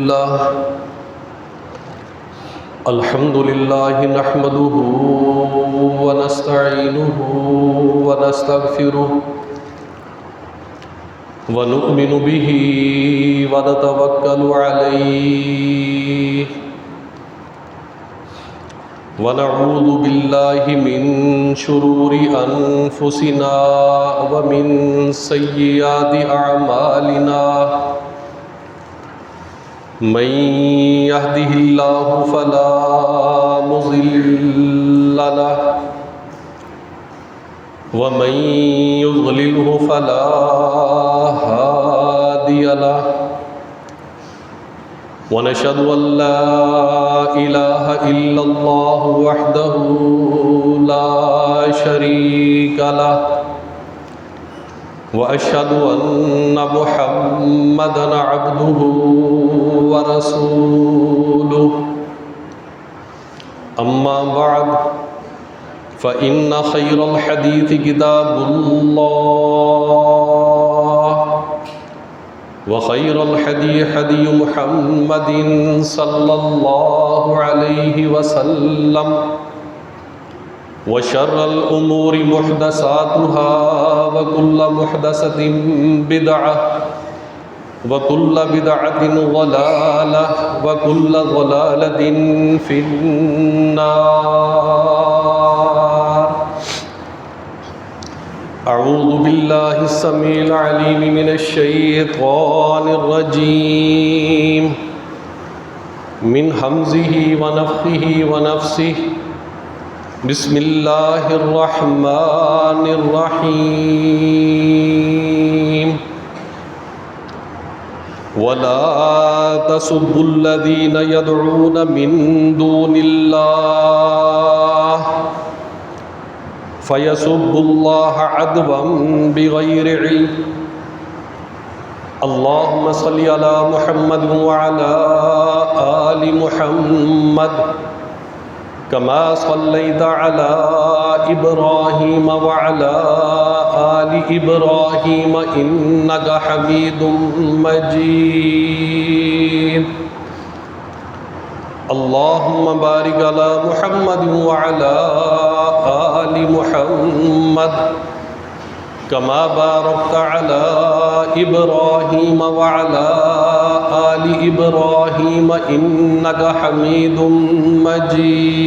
اللہ الحمد للہ نحمده ونستعینه ونستغفره ونؤمن به ونتوکل علیہ ونعوذ باللہ من شرور انفسنا ومن سیئات اعمالنا من يهده الله فلا مضل له ومن يضلله فلا هادي له ونشهد أن لا إله إلا الله وحده لا شريك له وأشهد أن محمدًا عبده ورسوله أما بعد فإن خير الحديث كتاب الله وخير الهدي هدي محمد صلى الله عليه وسلم وشر الأمور محدثاتها وكل محدثة بدعة وكل بدعة ضلالة وكل ضلالة في النار أعوذ بالله السميع العليم من الشيطان الرجيم من همزه ونفخه ونفسه بسم اللہ الرحمن الرحیم وَلَا تَسُبُّوا الَّذِينَ يَدْعُونَ مِن دُونِ اللَّهِ فَيَسُبُّوا اللَّهَ عَدْوًا بِغَيْرِ عِلْمٍ اللهم صل على محمد وعلى آل محمد كما صليت على إبراهيم وعلى آل إبراهيم إنك حميد مجيد اللهم بارك على محمد وعلى آل محمد كما باركت على إبراهيم وعلى آل إبراهيم إنك حميد مجيد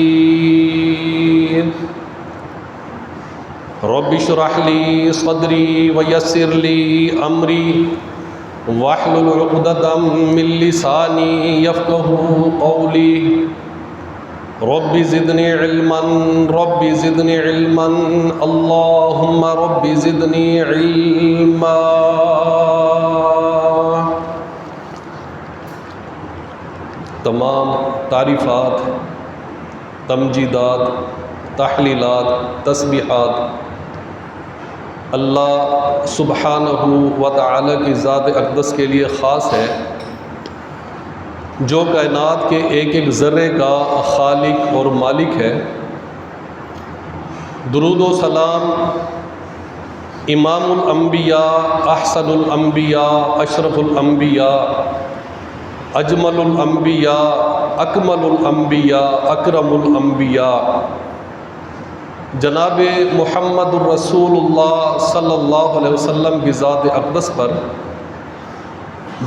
رب اشرح لي صدري ويسر لي أمري واحلل عقدة من لساني يفقهوا قولي رب زدني علما رب زدني علما اللهم رب زدني علما تمام تعریفات، تمجیدات، تحلیلات، تسبیحات اللہ سبحانہ و تعالی کی ذات اقدس کے لیے خاص ہے، جو کائنات کے ایک ایک ذرے کا خالق اور مالک ہے۔ درود و سلام امام الانبیاء، احسن الانبیاء، اشرف الانبیاء، اجمل الانبیاء، اکمل الانبیاء، اکرم الانبیاء جناب محمد الرسول اللہ صلی اللہ علیہ وسلم کی ذات اقدس پر،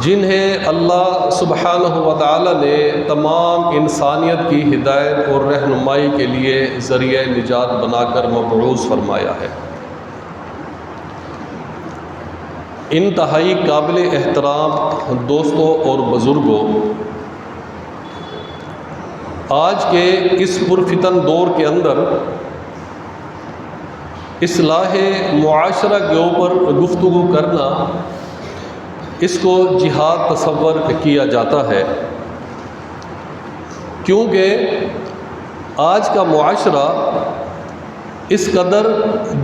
جنہیں اللہ سبحانہ و تعالی نے تمام انسانیت کی ہدایت اور رہنمائی کے لیے ذریعہ نجات بنا کر مبعوث فرمایا ہے۔ انتہائی قابل احترام دوستوں اور بزرگوں، آج کے اس پرفتن دور کے اندر اصلاح معاشرہ کے اوپر گفتگو کرنا، اس کو جہاد تصور کیا جاتا ہے، کیونکہ آج کا معاشرہ اس قدر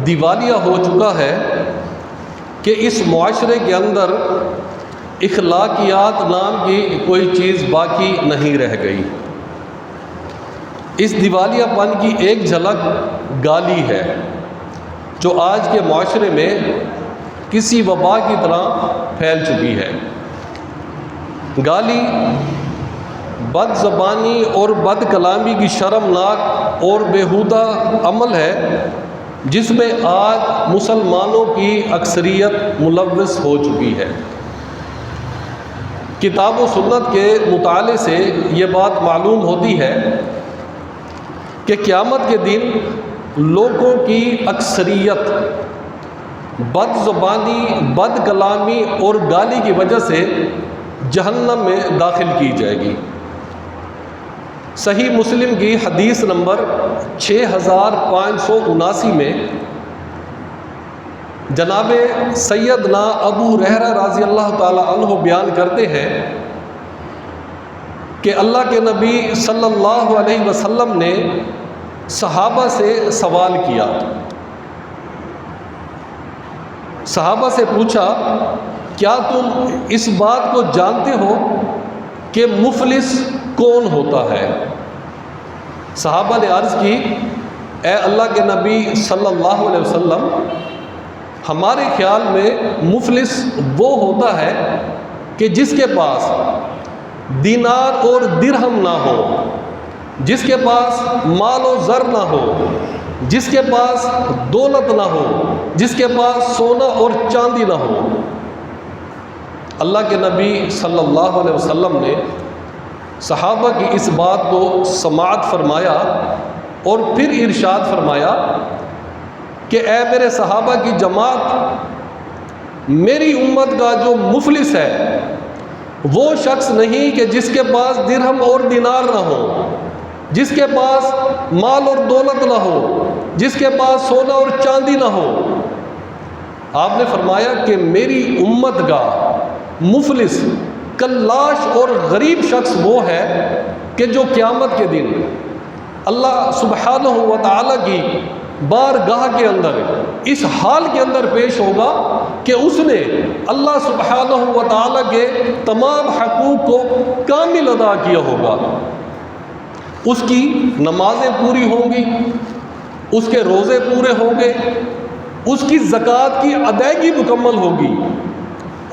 دیوالیہ ہو چکا ہے کہ اس معاشرے کے اندر اخلاقیات نام کی کوئی چیز باقی نہیں رہ گئی۔ اس دیوالیہ پن کی ایک جھلک گالی ہے، جو آج کے معاشرے میں کسی وبا کی طرح پھیل چکی ہے۔ گالی بد زبانی اور بد کلامی کی شرمناک اور بیہودہ عمل ہے جس میں آج مسلمانوں کی اکثریت ملوث ہو چکی ہے۔ کتاب و سنت کے مطالعے سے یہ بات معلوم ہوتی ہے کہ قیامت کے دن لوگوں کی اکثریت بد زبانی، بد کلامی اور گالی کی وجہ سے جہنم میں داخل کی جائے گی۔ صحیح مسلم کی حدیث نمبر 6579 میں جناب سیدنا ابو ہریرہ رضی اللہ تعالی عنہ بیان کرتے ہیں کہ اللہ کے نبی صلی اللہ علیہ وسلم نے صحابہ سے سوال کیا۔ صحابہ سے پوچھا، کیا تم اس بات کو جانتے ہو کہ مفلس کون ہوتا ہے؟ صحابہ نے عرض کی، اے اللہ کے نبی صلی اللہ علیہ وسلم، ہمارے خیال میں مفلس وہ ہوتا ہے کہ جس کے پاس دینار اور درہم نہ ہو، جس کے پاس مال و زر نہ ہو، جس کے پاس دولت نہ ہو، جس کے پاس سونا اور چاندی نہ ہو۔ اللہ کے نبی صلی اللہ علیہ وسلم نے صحابہ کی اس بات کو سماعت فرمایا اور پھر ارشاد فرمایا کہ اے میرے صحابہ کی جماعت، میری امت کا جو مفلس ہے وہ شخص نہیں کہ جس کے پاس درہم اور دینار نہ ہو، جس کے پاس مال اور دولت نہ ہو، جس کے پاس سونا اور چاندی نہ ہو۔ آپ نے فرمایا کہ میری امت کا مفلس، کلاش اور غریب شخص وہ ہے کہ جو قیامت کے دن اللہ سبحانہ و تعالیٰ کی بارگاہ کے اندر اس حال کے اندر پیش ہوگا کہ اس نے اللہ سبحانہ و تعالیٰ کے تمام حقوق کو کامل ادا کیا ہوگا۔ اس کی نمازیں پوری ہوں گی، اس کے روزے پورے ہوں گے، اس کی زکوٰۃ کی ادائیگی مکمل ہوگی،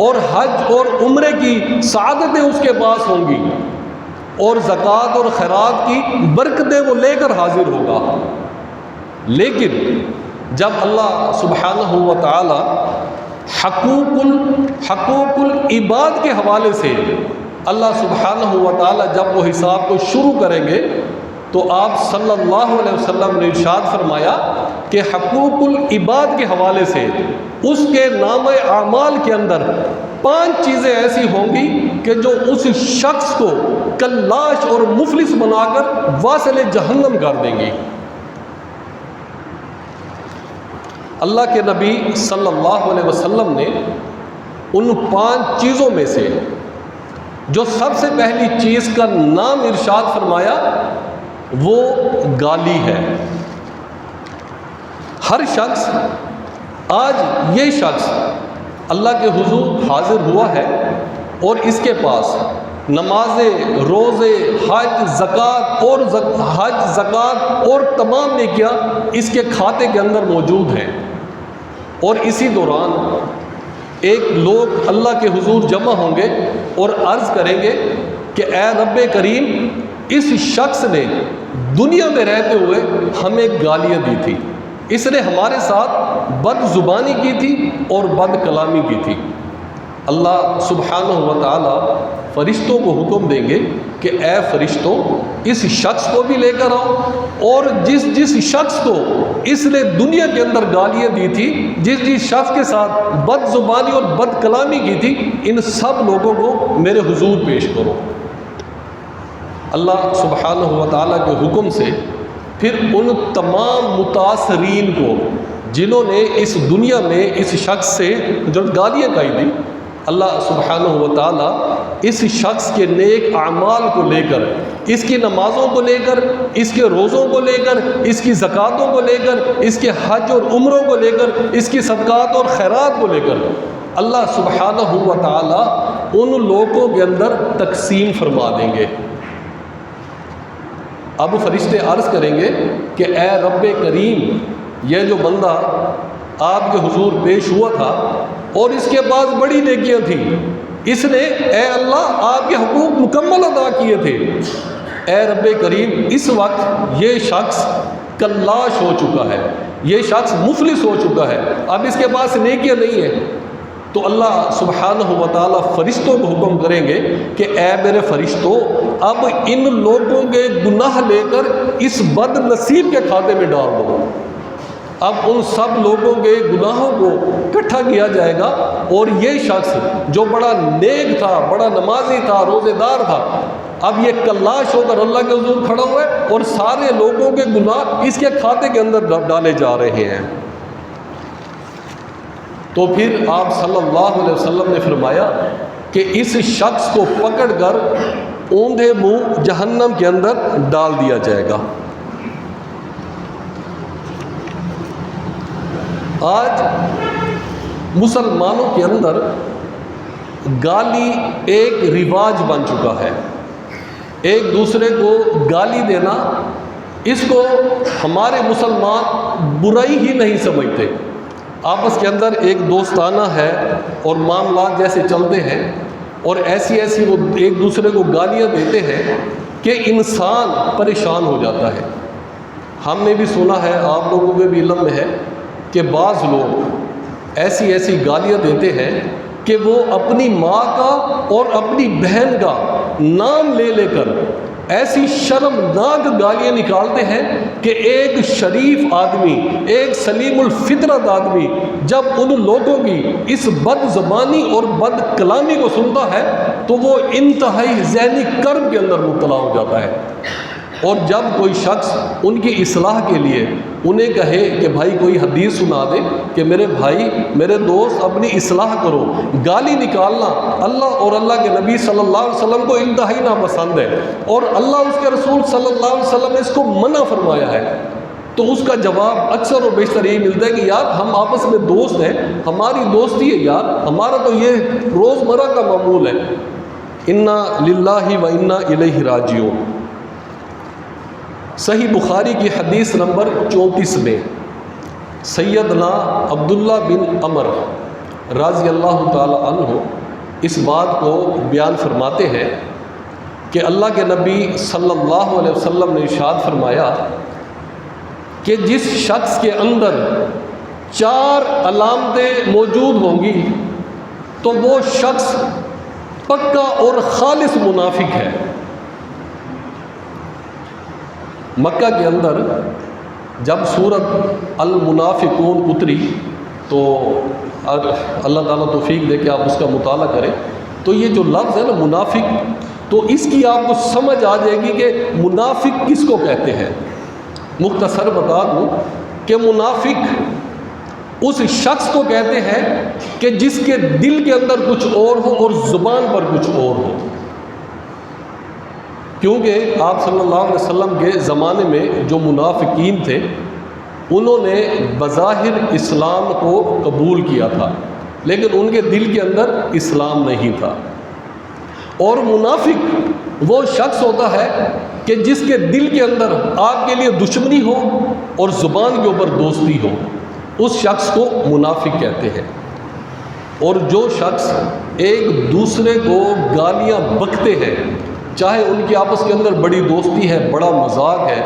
اور حج اور عمرے کی سعادتیں اس کے پاس ہوں گی، اور زکوٰۃ اور خیرات کی برکتیں وہ لے کر حاضر ہوگا۔ لیکن جب اللہ سبحانہ و تعالی حقوق العباد کے حوالے سے اللہ سبحانہ و تعالی جب وہ حساب کو شروع کریں گے تو آپ صلی اللہ علیہ وسلم نے ارشاد فرمایا کہ حقوق العباد کے حوالے سے اس کے نامہ اعمال کے اندر 5 چیزیں ایسی ہوں گی کہ جو اس شخص کو کلاش اور مفلس بنا کر واصل جہنم کر دیں گی۔ اللہ کے نبی صلی اللہ علیہ وسلم نے ان 5 چیزوں میں سے جو سب سے پہلی چیز کا نام ارشاد فرمایا وہ گالی ہے۔ ہر شخص، آج یہ شخص اللہ کے حضور حاضر ہوا ہے اور اس کے پاس نمازیں، روزے، حج، زکوٰۃ اور تمام نیکیاں اس کے کھاتے کے اندر موجود ہیں، اور اسی دوران ایک لوگ اللہ کے حضور جمع ہوں گے اور عرض کریں گے کہ اے رب کریم، اس شخص نے دنیا میں رہتے ہوئے ہمیں گالیاں دی تھی، اس نے ہمارے ساتھ بد زبانی کی تھی اور بد کلامی کی تھی۔ اللہ سبحانہ و تعالی فرشتوں کو حکم دیں گے کہ اے فرشتوں، اس شخص کو بھی لے کر آؤ، اور جس شخص کو اس نے دنیا کے اندر گالیاں دی تھی، جس شخص کے ساتھ بد زبانی اور بد کلامی کی تھی، ان سب لوگوں کو میرے حضور پیش کرو۔ اللہ سبحانہ و تعالیٰ کے حکم سے پھر ان تمام متاثرین کو جنہوں نے اس دنیا میں اس شخص سے جو گالیاں کہی تھی، اللہ سبحانہ و تعالیٰ اس شخص کے نیک اعمال کو لے کر، اس کی نمازوں کو لے کر، اس کے روزوں کو لے کر، اس کی زکوٰۃوں کو لے کر، اس کے حج اور عمروں کو لے کر، اس کی صدقات اور خیرات کو لے کر اللہ سبحانہ و تعالیٰ ان لوگوں کے اندر تقسیم فرما دیں گے۔ اب فرشتے عرض کریں گے کہ اے رب کریم، یہ جو بندہ آپ کے حضور پیش ہوا تھا اور اس کے پاس بڑی نیکیاں تھیں، اس نے اے اللہ آپ کے حقوق مکمل ادا کیے تھے، اے رب کریم اس وقت یہ شخص کلاش ہو چکا ہے، یہ شخص مفلس ہو چکا ہے، اب اس کے پاس نیکیاں نہیں ہیں۔ تو اللہ سبحانہ و تعالیٰ فرشتوں کو حکم کریں گے کہ اے میرے فرشتوں، اب ان لوگوں کے گناہ لے کر اس بد نصیب کے کھاتے میں ڈال دو۔ اب ان سب لوگوں کے گناہوں کو اکٹھا کیا جائے گا، اور یہ شخص جو بڑا نیک تھا، بڑا نمازی تھا، روزے دار تھا، اب یہ کلاش ہو کر اللہ کے حضور کھڑا ہوا ہے، اور سارے لوگوں کے گناہ اس کے کھاتے کے اندر ڈالے جا رہے ہیں۔ تو پھر آپ صلی اللہ علیہ وسلم نے فرمایا کہ اس شخص کو پکڑ کر اوندھے منہ جہنم کے اندر ڈال دیا جائے گا۔ آج مسلمانوں کے اندر گالی ایک رواج بن چکا ہے، ایک دوسرے کو گالی دینا، اس کو ہمارے مسلمان برائی ہی نہیں سمجھتے۔ آپس کے اندر ایک دوستانہ ہے اور معاملات جیسے چلتے ہیں، اور ایسی وہ ایک دوسرے کو گالیاں دیتے ہیں کہ انسان پریشان ہو جاتا ہے۔ ہم نے بھی سنا ہے، آپ لوگوں کے بھی علم میں ہے کہ بعض لوگ ایسی گالیاں دیتے ہیں کہ وہ اپنی ماں کا اور اپنی بہن کا نام لے لے کر ایسی شرمناک گالیاں نکالتے ہیں کہ ایک شریف آدمی، ایک سلیم الفطرت آدمی جب ان لوگوں کی اس بد زبانی اور بد کلامی کو سنتا ہے تو وہ انتہائی ذہنی کرب کے اندر مبتلا ہو جاتا ہے۔ اور جب کوئی شخص ان کی اصلاح کے لیے انہیں کہے کہ بھائی کوئی حدیث سنا دے کہ میرے بھائی، میرے دوست اپنی اصلاح کرو، گالی نکالنا اللہ اور اللہ کے نبی صلی اللہ علیہ وسلم کو انتہائی ناپسند ہے، اور اللہ اس کے رسول صلی اللہ علیہ وسلم نے اس کو منع فرمایا ہے، تو اس کا جواب اکثر و بیشتر یہی ملتا ہے کہ یار ہم آپس میں دوست ہیں، ہماری دوستی ہے یار، ہمارا تو یہ روزمرہ کا معمول ہے۔ انا للہ و انا الیہ راجعون۔ صحیح بخاری کی حدیث نمبر 34 میں سیدنا عبداللہ بن عمر رضی اللہ تعالی عنہ اس بات کو بیان فرماتے ہیں کہ اللہ کے نبی صلی اللہ علیہ وسلم نے ارشاد فرمایا کہ جس شخص کے اندر 4 علامتیں موجود ہوں گی تو وہ شخص پکا اور خالص منافق ہے۔ مکہ کے اندر جب سورت المنافقون اتری تو اللہ تعالیٰ توفیق دے کہ آپ اس کا مطالعہ کریں، تو یہ جو لفظ ہے نا منافق، تو اس کی آپ کو سمجھ آ جائے گی کہ منافق کس کو کہتے ہیں۔ مختصر بتا دوں کہ منافق اس شخص کو کہتے ہیں کہ جس کے دل کے اندر کچھ اور ہو اور زبان پر کچھ اور ہو۔ کیونکہ آپ صلی اللہ علیہ وسلم کے زمانے میں جو منافقین تھے انہوں نے بظاہر اسلام کو قبول کیا تھا، لیکن ان کے دل کے اندر اسلام نہیں تھا۔ اور منافق وہ شخص ہوتا ہے کہ جس کے دل کے اندر آپ کے لیے دشمنی ہو اور زبان کے اوپر دوستی ہو، اس شخص کو منافق کہتے ہیں۔ اور جو شخص ایک دوسرے کو گالیاں بکتے ہیں، چاہے ان کی آپس کے اندر بڑی دوستی ہے، بڑا مذاق ہے،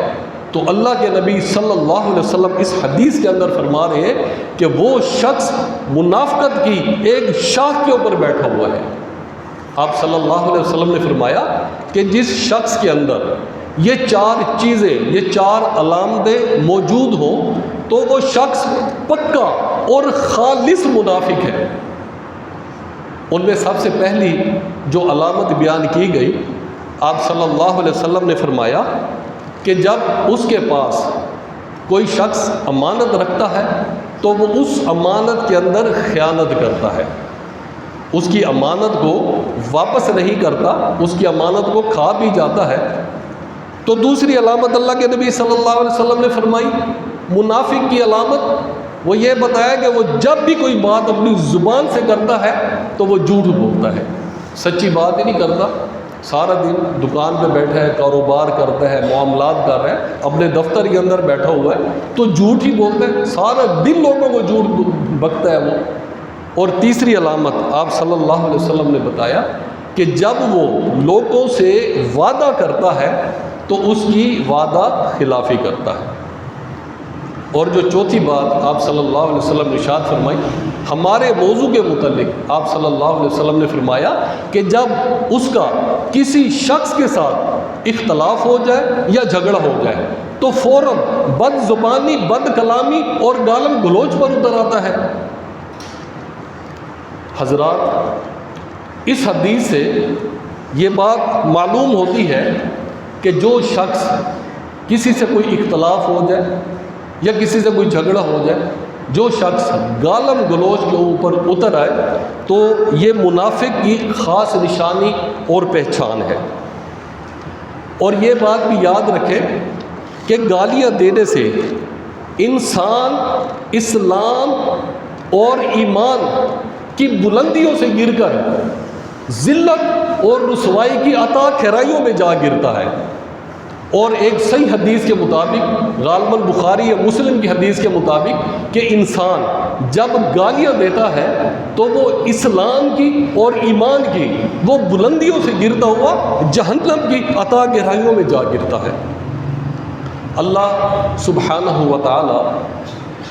تو اللہ کے نبی صلی اللہ علیہ وسلم اس حدیث کے اندر فرما رہے ہیں کہ وہ شخص منافقت کی ایک شاخ کے اوپر بیٹھا ہوا ہے۔ آپ صلی اللہ علیہ وسلم نے فرمایا کہ جس شخص کے اندر یہ 4 چیزیں، یہ 4 علامتیں موجود ہوں تو وہ شخص پکا اور خالص منافق ہے۔ ان میں سب سے پہلی جو علامت بیان کی گئی، آپ صلی اللہ علیہ وسلم نے فرمایا کہ جب اس کے پاس کوئی شخص امانت رکھتا ہے تو وہ اس امانت کے اندر خیانت کرتا ہے، اس کی امانت کو واپس نہیں کرتا، اس کی امانت کو کھا بھی جاتا ہے۔ تو دوسری علامت اللہ کے نبی صلی اللہ علیہ وسلم نے فرمائی، منافق کی علامت وہ یہ بتایا کہ وہ جب بھی کوئی بات اپنی زبان سے کرتا ہے تو وہ جھوٹ بولتا ہے، سچی بات ہی نہیں کرتا۔ سارا دن دکان پہ بیٹھا ہے، کاروبار کرتا ہے، معاملات کر رہا ہے، اپنے دفتر کے اندر بیٹھا ہوا ہے تو جھوٹ ہی بولتا ہے، سارا دن لوگوں کو جھوٹ بکتا ہے وہ۔ اور تیسری علامت آپ صلی اللہ علیہ وسلم نے بتایا کہ جب وہ لوگوں سے وعدہ کرتا ہے تو اس کی وعدہ خلافی کرتا ہے۔ اور جو چوتھی بات آپ صلی اللہ علیہ وسلم نے ارشاد فرمائی ہمارے موضوع کے متعلق، آپ صلی اللہ علیہ وسلم نے فرمایا کہ جب اس کا کسی شخص کے ساتھ اختلاف ہو جائے یا جھگڑا ہو جائے تو فوراً بد زبانی، بد کلامی اور گالم گلوچ پر اتر آتا ہے۔ حضرات، اس حدیث سے یہ بات معلوم ہوتی ہے کہ جو شخص کسی سے کوئی اختلاف ہو جائے یا کسی سے کوئی جھگڑا ہو جائے، جو شخص گالم گلوچ کے اوپر اتر آئے تو یہ منافق کی خاص نشانی اور پہچان ہے۔ اور یہ بات بھی یاد رکھیں کہ گالیاں دینے سے انسان اسلام اور ایمان کی بلندیوں سے گر کر ذلت اور رسوائی کی عطا خیرائیوں میں جا گرتا ہے۔ اور ایک صحیح حدیث کے مطابق، غالباً بخاری یا مسلم کی حدیث کے مطابق، کہ انسان جب گالیاں دیتا ہے تو وہ اسلام کی اور ایمان کی وہ بلندیوں سے گرتا ہوا جہنم کی عطا گہرائیوں میں جا گرتا ہے۔ اللہ سبحانہ و تعالی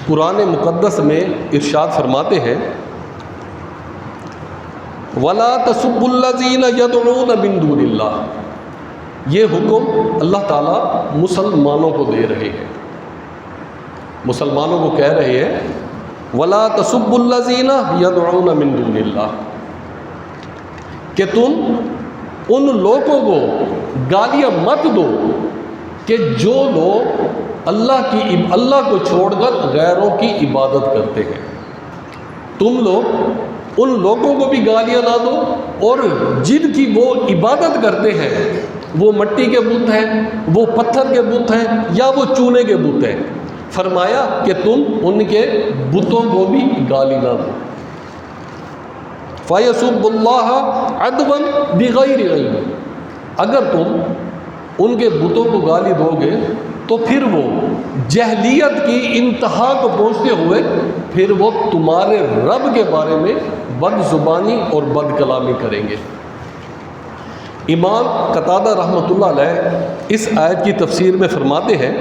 قرآن مقدس میں ارشاد فرماتے ہیں وَلَا تَسُبُّوا الَّذِينَ يَدْعُونَ مِن دُونِ اللَّهِ۔ یہ حکم اللہ تعالیٰ مسلمانوں کو دے رہے ہیں، مسلمانوں کو کہہ رہے ہیں وَلَا تَسُبُّوا الَّذِينَ يَدْعُونَ مِن دُونِ اللَّهِ، کہ تم ان لوگوں کو گالیاں مت دو کہ جو لوگ اللہ کو چھوڑ کر غیروں کی عبادت کرتے ہیں۔ تم لوگ ان لوگوں کو بھی گالیاں نہ دو اور جن کی وہ عبادت کرتے ہیں، وہ مٹی کے بت ہیں، وہ پتھر کے بت ہیں، یا وہ چونے کے بت ہیں۔ فرمایا کہ تم ان کے بتوں کو بھی گالی نہ دو۔ فَيَسُبُّ اللَّهَ عَدْوًا بِغَيْرِ عِلْمٍ، اگر تم ان کے بتوں کو گالی دو گے تو پھر وہ جہلیت کی انتہا کو پہنچتے ہوئے پھر وہ تمہارے رب کے بارے میں بد زبانی اور بد کلامی کریں گے۔ امام قتادہ رحمۃ اللہ علیہ اس آیت کی تفسیر میں فرماتے ہیں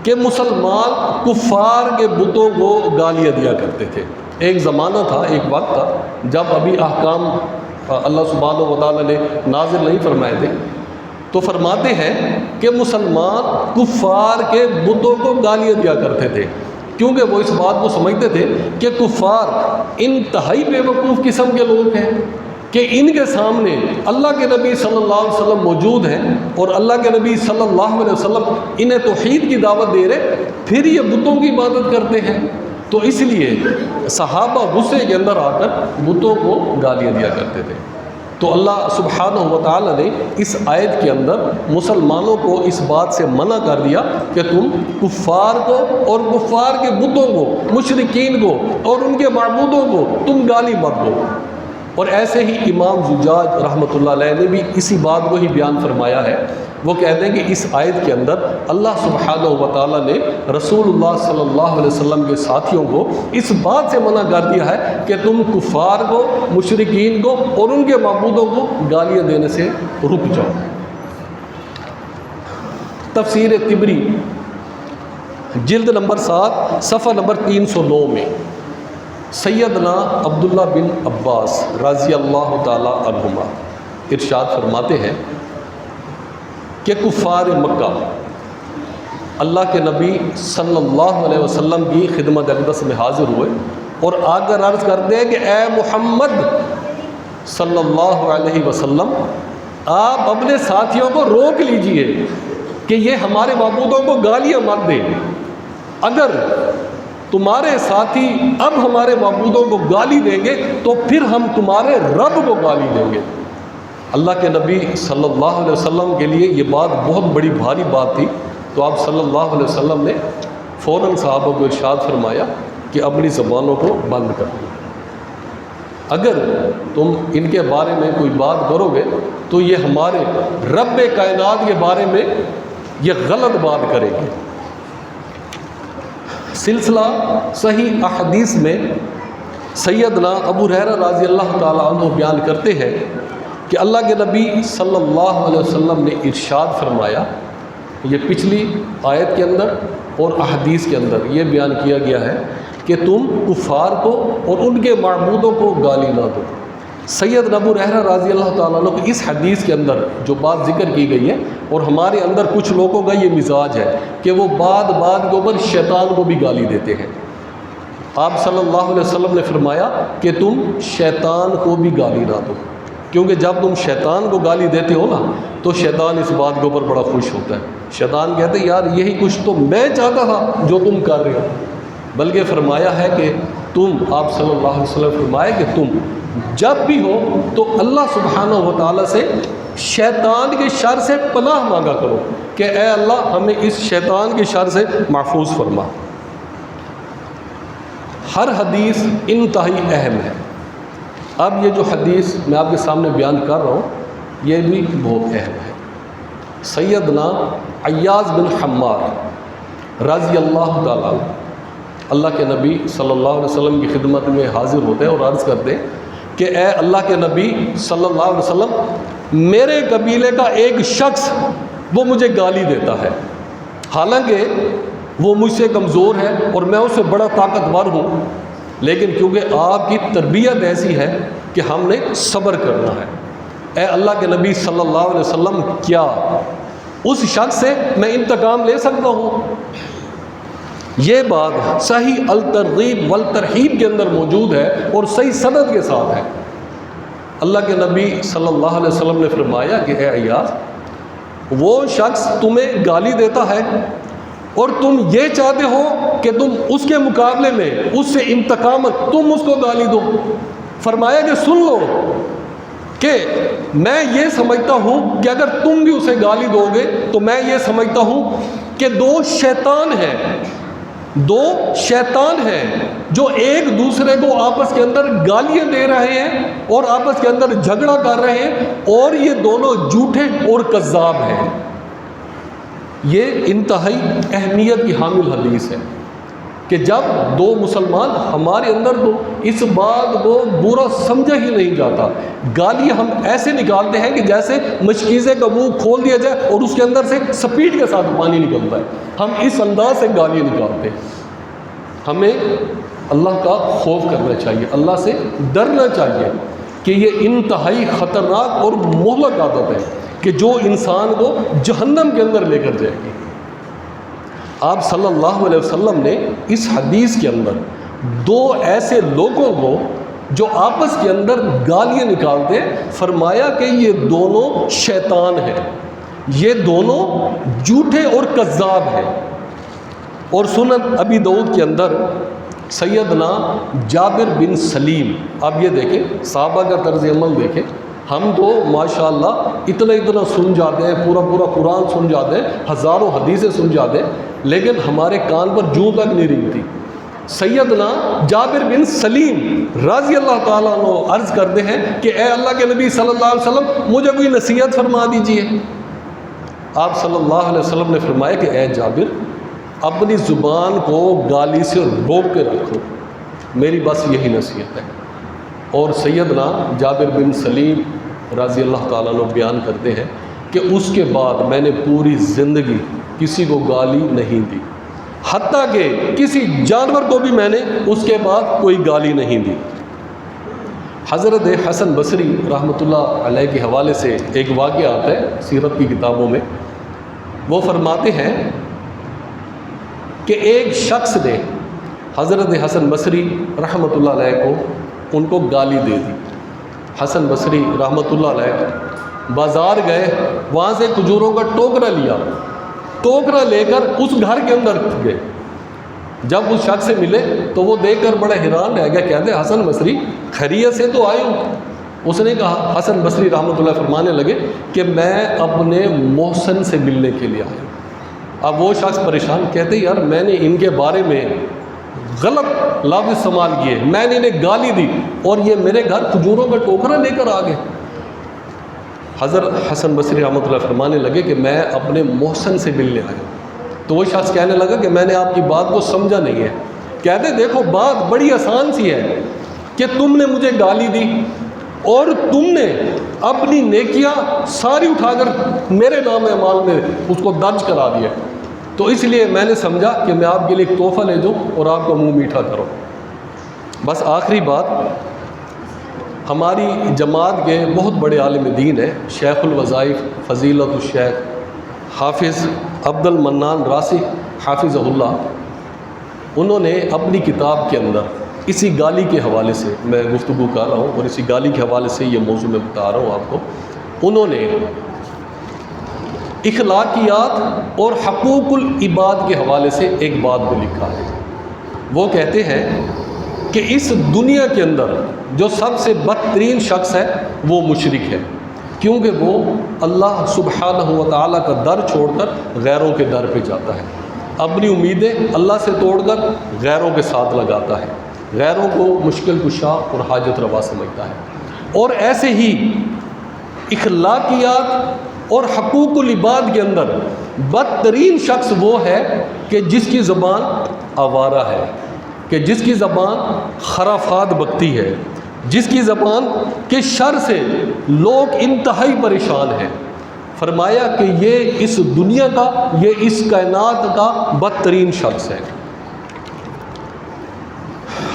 کہ مسلمان کفار کے بتوں کو گالیاں دیا کرتے تھے۔ ایک زمانہ تھا، ایک وقت تھا جب ابھی احکام اللہ سبحانہ و تعالیٰ نے نازل نہیں فرمائے تھے، تو فرماتے ہیں کہ مسلمان کفار کے بتوں کو گالیاں دیا کرتے تھے، کیونکہ وہ اس بات کو سمجھتے تھے کہ کفار انتہائی بے وقوف قسم کے لوگ ہیں، کہ ان کے سامنے اللہ کے نبی صلی اللہ علیہ وسلم موجود ہیں اور اللہ کے نبی صلی اللہ علیہ وسلم انہیں توحید کی دعوت دے رہے، پھر یہ بتوں کی عبادت کرتے ہیں۔ تو اس لیے صحابہ غصے کے اندر آ کر بتوں کو گالیاں دیا کرتے تھے۔ تو اللہ سبحانہ و تعالیٰ نے اس آیت کے اندر مسلمانوں کو اس بات سے منع کر دیا کہ تم کفار کو اور کفار کے بتوں کو، مشرکین کو اور ان کے معبودوں کو تم گالی مت دو۔ اور ایسے ہی امام زجاج رحمۃ اللہ علیہ نے بھی اسی بات کو ہی بیان فرمایا ہے۔ وہ کہتے ہیں کہ اس آیت کے اندر اللہ سبحانہ و تعالیٰ نے رسول اللہ صلی اللہ علیہ وسلم کے ساتھیوں کو اس بات سے منع کر دیا ہے کہ تم کفار کو، مشرکین کو اور ان کے معبودوں کو گالیاں دینے سے رک جاؤ۔ تفسیر طبری جلد نمبر 7 صفحہ نمبر 309 میں سیدنا عبداللہ بن عباس رضی اللہ تعالی عنہما ارشاد فرماتے ہیں کہ کفار مکہ اللہ کے نبی صلی اللہ علیہ وسلم کی خدمت اقدس میں حاضر ہوئے اور آ کر عرض کرتے ہیں کہ اے محمد صلی اللہ علیہ وسلم، آپ اپنے ساتھیوں کو روک لیجئے کہ یہ ہمارے معبودوں کو گالیاں مت دیں۔ اگر تمہارے ساتھی اب ہمارے معبودوں کو گالی دیں گے تو پھر ہم تمہارے رب کو گالی دیں گے۔ اللہ کے نبی صلی اللہ علیہ وسلم کے لیے یہ بات بہت بڑی بھاری بات تھی، تو آپ صلی اللہ علیہ وسلم نے فوراً صحابہ کو ارشاد فرمایا کہ اپنی زبانوں کو بند کر دو، اگر تم ان کے بارے میں کوئی بات کرو گے تو یہ ہمارے رب کائنات کے بارے میں یہ غلط بات کریں گے۔ سلسلہ صحیح احادیث میں سیدنا ابو ہریرہ رضی اللہ تعالیٰ عنہ بیان کرتے ہیں کہ اللہ کے نبی صلی اللہ علیہ وسلم نے ارشاد فرمایا، یہ پچھلی آیت کے اندر اور احادیث کے اندر یہ بیان کیا گیا ہے کہ تم کفار کو اور ان کے معبودوں کو گالی نہ دو۔ سید ابو ہریرہ رضی اللہ تعالیٰ عنہ کی اس حدیث کے اندر جو بات ذکر کی گئی ہے، اور ہمارے اندر کچھ لوگوں کا یہ مزاج ہے کہ وہ بات کے اوپر شیطان کو بھی گالی دیتے ہیں۔ آپ صلی اللہ علیہ وسلم نے فرمایا کہ تم شیطان کو بھی گالی نہ دو، کیونکہ جب تم شیطان کو گالی دیتے ہو نا تو شیطان اس بات کے اوپر بڑا خوش ہوتا ہے۔ شیطان کہتے ہیں یار یہی کچھ تو میں چاہتا تھا جو تم کر رہے ہو، بلکہ فرمایا ہے کہ تم، آپ صلی اللہ علیہ وسلم فرمایا کہ تم جب بھی ہو تو اللہ سبحانہ و تعالیٰ سے شیطان کے شر سے پناہ مانگا کرو کہ اے اللہ ہمیں اس شیطان کے شر سے محفوظ فرما۔ ہر حدیث انتہائی اہم ہے۔ اب یہ جو حدیث میں آپ کے سامنے بیان کر رہا ہوں یہ بھی بہت اہم ہے۔ سیدنا عیاض بن حمار رضی اللہ تعالیٰ عنہ اللہ کے نبی صلی اللہ علیہ وسلم کی خدمت میں حاضر ہوتے ہیں اور عرض کرتے ہیں کہ اے اللہ کے نبی صلی اللہ علیہ وسلم، میرے قبیلے کا ایک شخص وہ مجھے گالی دیتا ہے، حالانکہ وہ مجھ سے کمزور ہے اور میں اس سے بڑا طاقتور ہوں، لیکن کیونکہ آپ کی تربیت ایسی ہے کہ ہم نے صبر کرنا ہے۔ اے اللہ کے نبی صلی اللہ علیہ وسلم، کیا اس شخص سے میں انتقام لے سکتا ہوں؟ یہ بات صحیح الترغیب والترہیب کے اندر موجود ہے اور صحیح سند کے ساتھ ہے۔ اللہ کے نبی صلی اللہ علیہ وسلم نے فرمایا کہ اے عیاض، وہ شخص تمہیں گالی دیتا ہے اور تم یہ چاہتے ہو کہ تم اس کے مقابلے میں اس سے انتقام تم اس کو گالی دو۔ فرمایا کہ سن لو کہ میں یہ سمجھتا ہوں کہ اگر تم بھی اسے گالی دو گے تو میں یہ سمجھتا ہوں کہ دو شیطان ہیں جو ایک دوسرے کو آپس کے اندر گالیاں دے رہے ہیں اور آپس کے اندر جھگڑا کر رہے ہیں، اور یہ دونوں جھوٹے اور کذاب ہیں۔ یہ انتہائی اہمیت کی حامل حدیث ہے کہ جب دو مسلمان، ہمارے اندر تو اس بات کو برا سمجھا ہی نہیں جاتا، گالیاں ہم ایسے نکالتے ہیں کہ جیسے مشکیزے کا منہ کھول دیا جائے اور اس کے اندر سے سپیڈ کے ساتھ پانی نکلتا ہے، ہم اس انداز سے گالیاں نکالتے ہیں۔ ہمیں اللہ کا خوف کرنا چاہیے، اللہ سے ڈرنا چاہیے کہ یہ انتہائی خطرناک اور مہلک عادت ہے کہ جو انسان کو جہنم کے اندر لے کر جائے گی۔ آپ صلی اللہ علیہ وسلم نے اس حدیث کے اندر دو ایسے لوگوں کو جو آپس کے اندر گالیاں نکالتے، فرمایا کہ یہ دونوں شیطان ہیں، یہ دونوں جھوٹے اور کذاب ہیں۔ اور سنن ابی داؤد کے اندر سیدنا جابر بن سلیم، آپ یہ دیکھیں صحابہ کا طرز عمل دیکھیں، ہم تو ماشاءاللہ اتنا سن جاتے ہیں، پورا قرآن سن جاتے ہیں، ہزاروں حدیثیں سن جاتے ہیں، لیکن ہمارے کان پر جوں تک نہیں رنگتی۔ سیدنا جابر بن سلیم رضی اللہ تعالیٰ عنہ عرض کرتے ہیں کہ اے اللہ کے نبی صلی اللہ علیہ وسلم، مجھے کوئی نصیحت فرما دیجئے۔ آپ صلی اللہ علیہ وسلم نے فرمایا کہ اے جابر، اپنی زبان کو گالی سے روک کے رکھو، میری بس یہی نصیحت ہے۔ اور سیدنا جابر بن سلیم رضی اللہ تعالیٰ عنہ بیان کرتے ہیں کہ اس کے بعد میں نے پوری زندگی کسی کو گالی نہیں دی، حتیٰ کہ کسی جانور کو بھی میں نے اس کے بعد کوئی گالی نہیں دی۔ حضرت حسن بصری رحمۃ اللہ علیہ کے حوالے سے ایک واقعہ آتا ہے سیرت کی کتابوں میں، وہ فرماتے ہیں کہ ایک شخص نے حضرت حسن بصری رحمۃ اللہ علیہ ان کو گالی دے دی۔ حسن بصری رحمۃ اللہ علیہ بازار گئے، وہاں سے کھجوروں کا ٹوکرا لیا، ٹوکرا لے کر اس گھر کے اندر گئے۔ جب اس شخص سے ملے تو وہ دیکھ کر بڑا حیران رہ گیا، کہتے حسن بصری خیریت سے تو آئے ہوں؟ اس نے کہا، حسن بصری رحمۃ اللہ فرمانے لگے کہ میں اپنے محسن سے ملنے کے لیے آیا ہوں۔ اب وہ شخص پریشان، کہتے یار میں نے ان کے بارے میں غلط لفظ استعمال کیے، میں نے انہیں گالی دی اور یہ میرے گھر کھجوروں کا ٹوکرا لے کر آ گئے۔ حضرت حسن بصری رحمۃ اللہ فرمانے لگے کہ میں اپنے محسن سے ملنے آیا ہوں۔ تو وہ شخص کہنے لگا کہ میں نے آپ کی بات کو سمجھا نہیں ہے۔ کہتے دیکھو بات بڑی آسان سی ہے، کہ تم نے مجھے گالی دی اور تم نے اپنی نیکیاں ساری اٹھا کر میرے نام اعمال میں اس کو درج کرا دیا، تو اس لیے میں نے سمجھا کہ میں آپ کے لیے ایک تحفہ لے جاؤں اور آپ کا منہ میٹھا کرو۔ بس آخری بات، ہماری جماعت کے بہت بڑے عالم دین ہیں، شیخ الوظائف فضیلت الشیخ حافظ عبد المنان راسخ حافظہ اللہ، انہوں نے اپنی کتاب کے اندر اسی گالی کے حوالے سے میں گفتگو کر رہا ہوں اور اسی گالی کے حوالے سے یہ موضوع میں بتا رہا ہوں آپ کو، انہوں نے اخلاقیات اور حقوق العباد کے حوالے سے ایک بات کو لکھا ہے۔ وہ کہتے ہیں کہ اس دنیا کے اندر جو سب سے بدترین شخص ہے وہ مشرک ہے، کیونکہ وہ اللہ سبحانہ و تعالیٰ کا در چھوڑ کر غیروں کے در پہ جاتا ہے، اپنی امیدیں اللہ سے توڑ کر غیروں کے ساتھ لگاتا ہے، غیروں کو مشکل کشا اور حاجت روا سمجھتا ہے۔ اور ایسے ہی اخلاقیات اور حقوق العباد کے اندر بدترین شخص وہ ہے کہ جس کی زبان آوارہ ہے، کہ جس کی زبان خرافات بکتی ہے، جس کی زبان کے شر سے لوگ انتہائی پریشان ہیں۔ فرمایا کہ یہ اس دنیا کا، یہ اس کائنات کا بدترین شخص ہے۔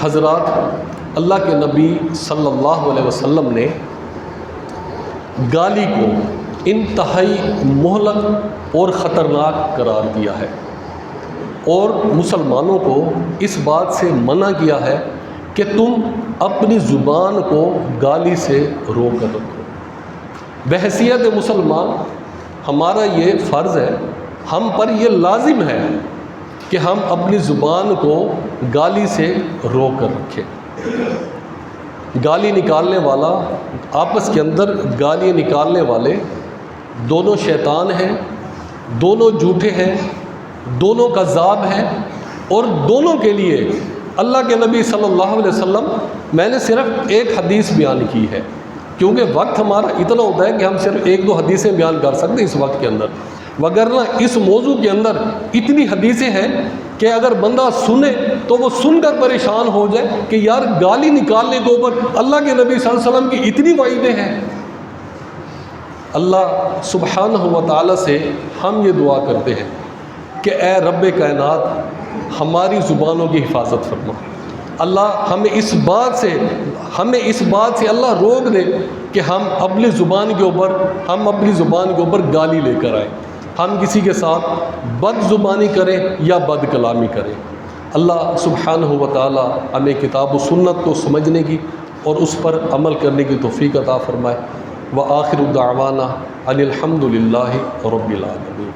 حضرات، اللہ کے نبی صلی اللہ علیہ وسلم نے گالی کو انتہائی مہلک اور خطرناک قرار دیا ہے، اور مسلمانوں کو اس بات سے منع کیا ہے کہ تم اپنی زبان کو گالی سے روک کر رکھو۔ بحیثیت مسلمان ہمارا یہ فرض ہے، ہم پر یہ لازم ہے کہ ہم اپنی زبان کو گالی سے روک کر رکھیں۔ گالی نکالنے والا، آپس کے اندر گالی نکالنے والے دونوں شیطان ہیں، دونوں جھوٹے ہیں، دونوں کذاب ہیں، اور دونوں کے لیے اللہ کے نبی صلی اللہ علیہ وسلم، میں نے صرف ایک حدیث بیان کی ہے، کیونکہ وقت ہمارا اتنا ہوتا ہے کہ ہم صرف ایک دو حدیثیں بیان کر سکتے اس وقت کے اندر، وگرنہ اس موضوع کے اندر اتنی حدیثیں ہیں کہ اگر بندہ سنے تو وہ سن کر پریشان ہو جائے کہ یار گالی نکالنے کے اوپر اللہ کے نبی صلی اللہ علیہ وسلم کی اتنی وعیدیں ہیں۔ اللہ سبحانہ و تعالیٰ سے ہم یہ دعا کرتے ہیں کہ اے رب کائنات، ہماری زبانوں کی حفاظت فرما۔ اللہ ہمیں اس بات سے اللہ روک دے کہ ہم اپنی زبان کے اوپر گالی لے کر آئیں، ہم کسی کے ساتھ بد زبانی کریں یا بد کلامی کریں۔ اللہ سبحانہ و تعالی ہمیں کتاب و سنت کو سمجھنے کی اور اس پر عمل کرنے کی توفیق عطا فرمائے۔ وآخر دعوانا ان الحمد للہ رب العالمین۔